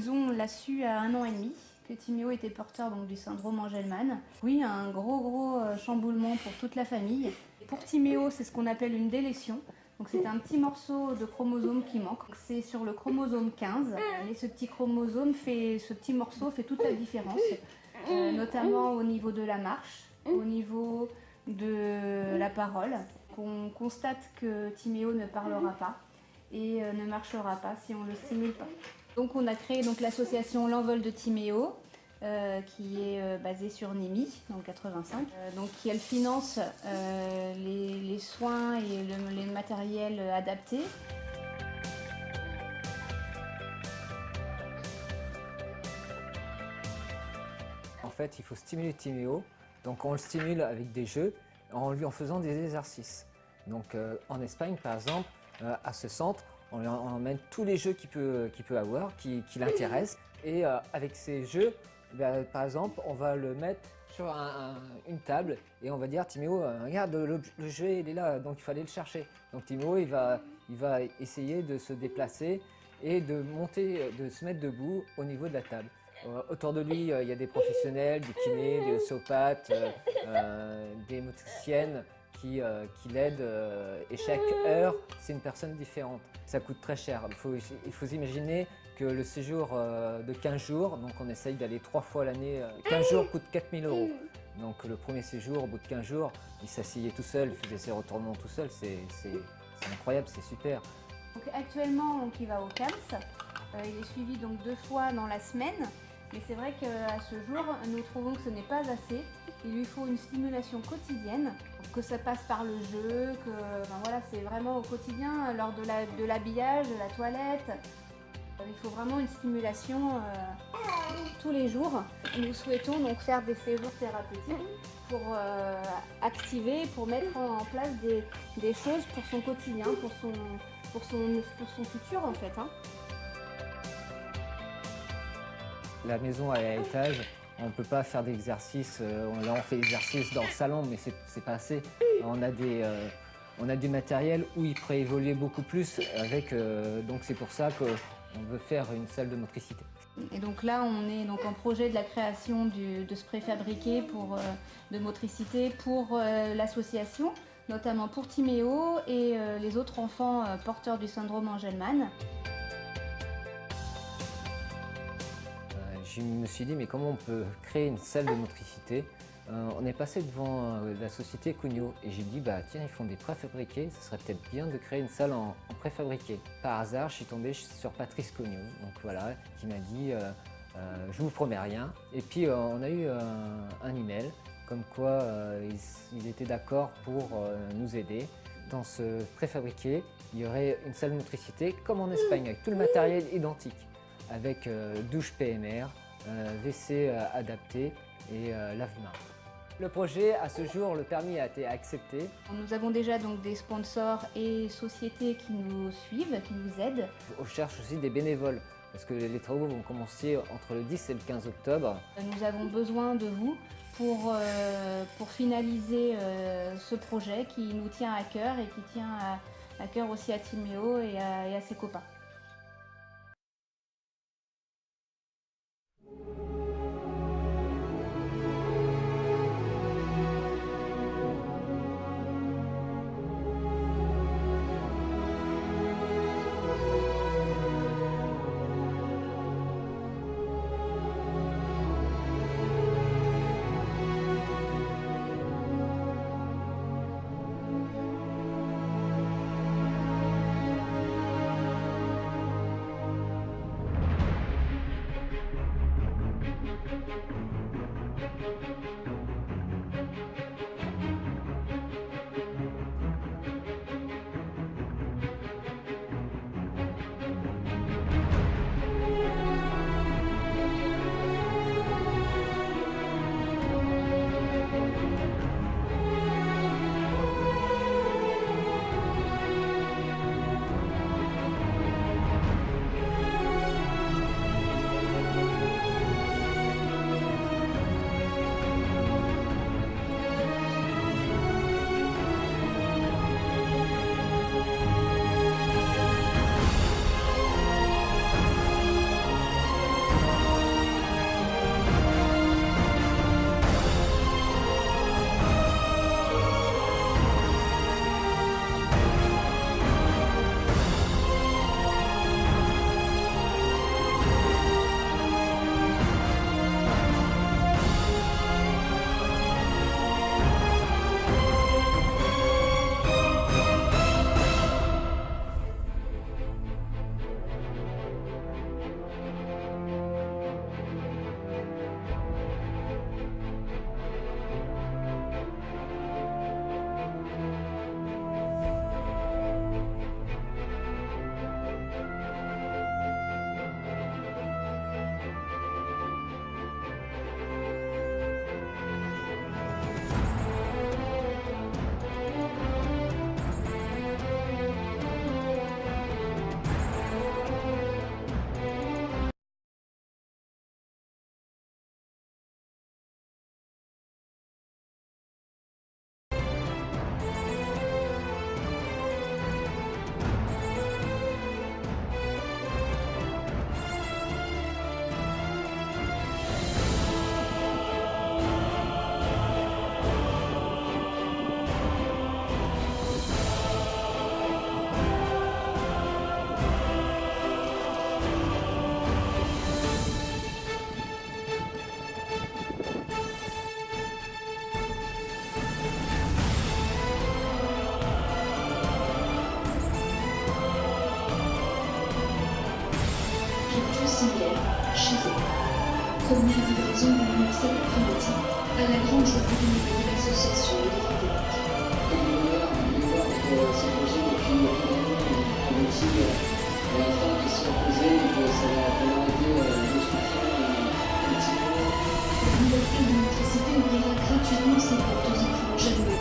On l'a su à 1 an et demi que Timéo était porteur donc, du syndrome Angelman. Oui, un gros chamboulement pour toute la famille. Pour Timéo, c'est ce qu'on appelle une délétion. Donc c'est un petit morceau de chromosome qui manque. C'est sur le chromosome 15. Et ce petit morceau fait toute la différence, notamment au niveau de la marche, au niveau de la parole. On constate que Timéo ne parlera pas et ne marchera pas si on ne le stimule pas. Donc on a créé l'association L'Envol de Timéo, qui est basée sur Nimi, dans le 85. Donc elle finance les soins et les matériels adaptés. En fait, il faut stimuler Timéo. Donc on le stimule avec des jeux, en faisant des exercices. Donc en Espagne, par exemple, à ce centre, on emmène tous les jeux qu'il peut avoir, qui l'intéressent. Et avec ces jeux, par exemple, on va le mettre sur une table et on va dire Timéo, regarde le jeu il est là, donc il fallait le chercher. Donc Timéo il va essayer de se déplacer et de se mettre debout au niveau de la table. Autour de lui, il y a des professionnels, des kinés, des ostéopathes, des motriciennes qui l'aident et chaque heure, c'est une personne différente. Ça coûte très cher. Il faut imaginer que le séjour de 15 jours, donc on essaye d'aller 3 fois l'année, 15 jours coûte 4 000 €. Donc le premier séjour, au bout de 15 jours, il s'asseyait tout seul, il faisait ses retournements tout seul, c'est incroyable, c'est super. Donc, actuellement, il va au CAMS, il est suivi 2 fois dans la semaine. Mais c'est vrai qu'à ce jour, nous trouvons que ce n'est pas assez. Il lui faut une stimulation quotidienne, que ça passe par le jeu, c'est vraiment au quotidien, lors de l'habillage, de la toilette. Il faut vraiment une stimulation tous les jours. Nous souhaitons donc faire des séjours thérapeutiques pour activer, pour mettre en place des choses pour son quotidien, pour son futur en fait. La maison est à étage, on ne peut pas faire d'exercice. Là, on fait l'exercice dans le salon, mais c'est pas assez. On a du matériel où il pourrait évoluer beaucoup plus avec. Donc c'est pour ça qu'on veut faire une salle de motricité. Et donc là, on est en projet de la création de ce préfabriqué de motricité pour l'association, notamment pour Timéo et les autres enfants porteurs du syndrome Angelman. Je me suis dit, mais comment on peut créer une salle de motricité? On est passé devant la société Cugno et j'ai dit, tiens, ils font des préfabriqués, ce serait peut-être bien de créer une salle en préfabriqué. Par hasard, je suis tombé sur Patrice Cugno, donc voilà, qui m'a dit, je vous promets rien. Et puis on a eu un email, comme quoi ils étaient d'accord pour nous aider. Dans ce préfabriqué, il y aurait une salle de motricité, comme en Espagne, avec tout le matériel identique, avec douche PMR, WC adapté et lave-mains. Le projet, à ce jour, le permis a été accepté. Nous avons déjà des sponsors et sociétés qui nous suivent, qui nous aident. On cherche aussi des bénévoles, parce que les travaux vont commencer entre le 10 et le 15 octobre. Nous avons besoin de vous pour finaliser ce projet qui nous tient à cœur et qui tient à cœur aussi à Timéo et à ses copains. similaire chez eux. Première livraison du cet après-midi à la grande journée du niveau de l'association de Frédéric. La femme qui se reposait, donc ça va arrêter la destruction un petit peu. La nouvelle fête d'électricité ouvrira gratuitement ses portes aux enfants jeunes.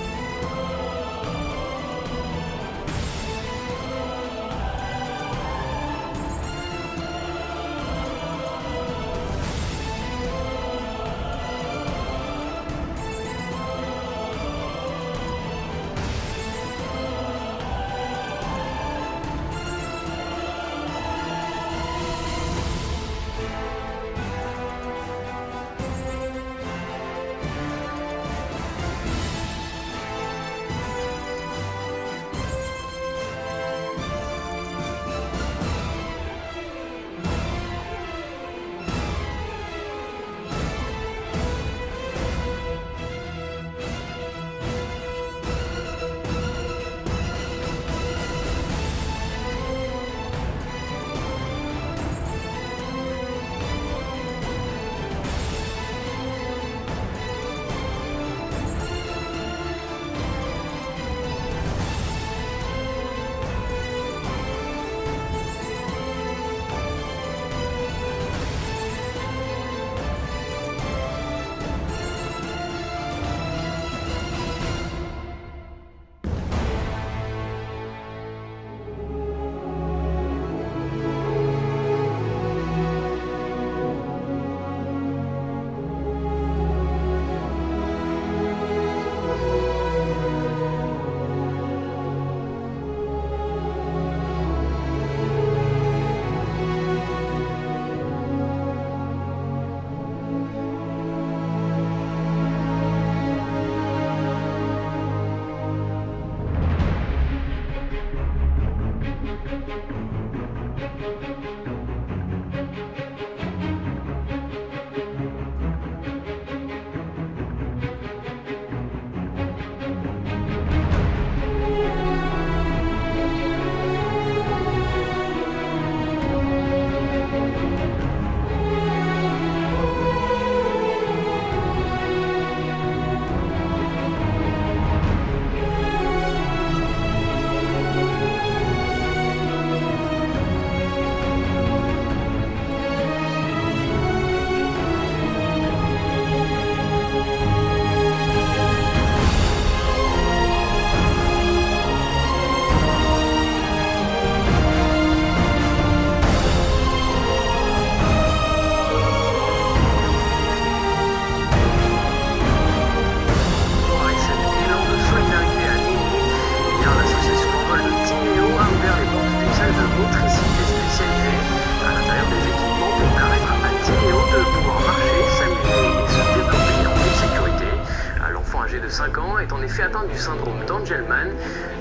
de 5 ans est en effet atteinte du syndrome d'Angelman,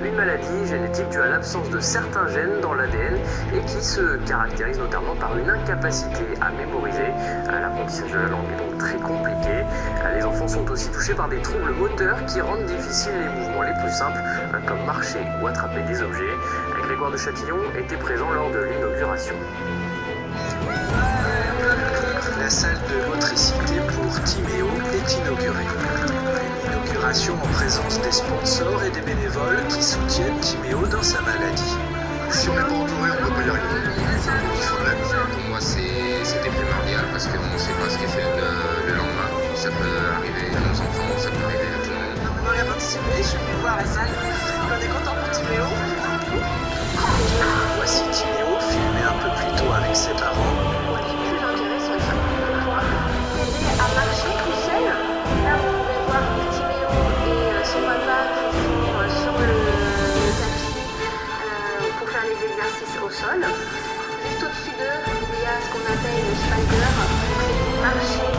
une maladie génétique due à l'absence de certains gènes dans l'ADN et qui se caractérise notamment par une incapacité à mémoriser. L'apprentissage de la langue est donc très compliqué. Les enfants sont aussi touchés par des troubles moteurs qui rendent difficiles les mouvements les plus simples, comme marcher ou attraper des objets. Grégoire de Châtillon était présent lors de l'inauguration. La salle de motricité pour Timéo est inaugurée. Inauguration en présence des sponsors et des bénévoles qui soutiennent Timéo dans sa maladie. Si on n'est pas entouré, on ne peut pas y arriver. Il faut de la vie. Pour moi, c'était primordial parce qu'on ne sait pas ce qui est fait le lendemain. Ça peut arriver à nos enfants, ça peut arriver à tout le monde. On aurait participé, je suis venue voir la salle. On est content pour Timéo. Voici Timéo filmé un peu plus tôt avec ses parents. Plus intéressant, ça pouvoir aider à marcher tout seul. Là, vous pouvez voir Timéo et son papa qui sont sur le tapis pour faire les exercices au sol. Juste au-dessus d'eux, il y a ce qu'on appelle le spider, c'est pour marcher.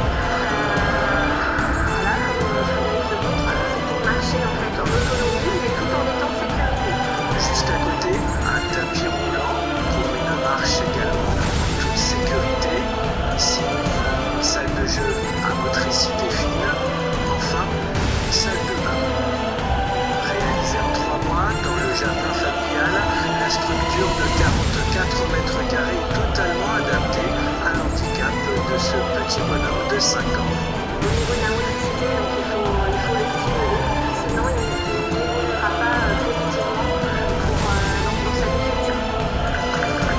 Voilà, comme je le montre, c'est pour marcher en fait en autonomie, mais tout en étant sécurisé. Juste à côté, un tapis roulant pour une marche également, toute sécurité. Ici, une salle de jeu à motricité fine. Enfin, une salle de bain. Réalisée en 3 mois dans le jardin familial, la structure de 44 mètres carrés est totalement adaptée à de ce petit bonhomme de 5 ans. Au niveau de la motricité, donc il faut le stimuler, sinon il n'évoluera pas positivement dans sa vie future.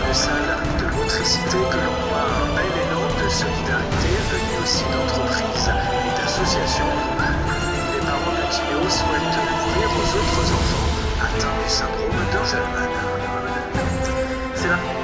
Une salle de motricité que l'on voit un bel élan de solidarité venu aussi d'entreprises et d'associations. Les parents de Timéo souhaitent l'ouvrir aux autres enfants atteints du syndrome d'Angelman. C'est là.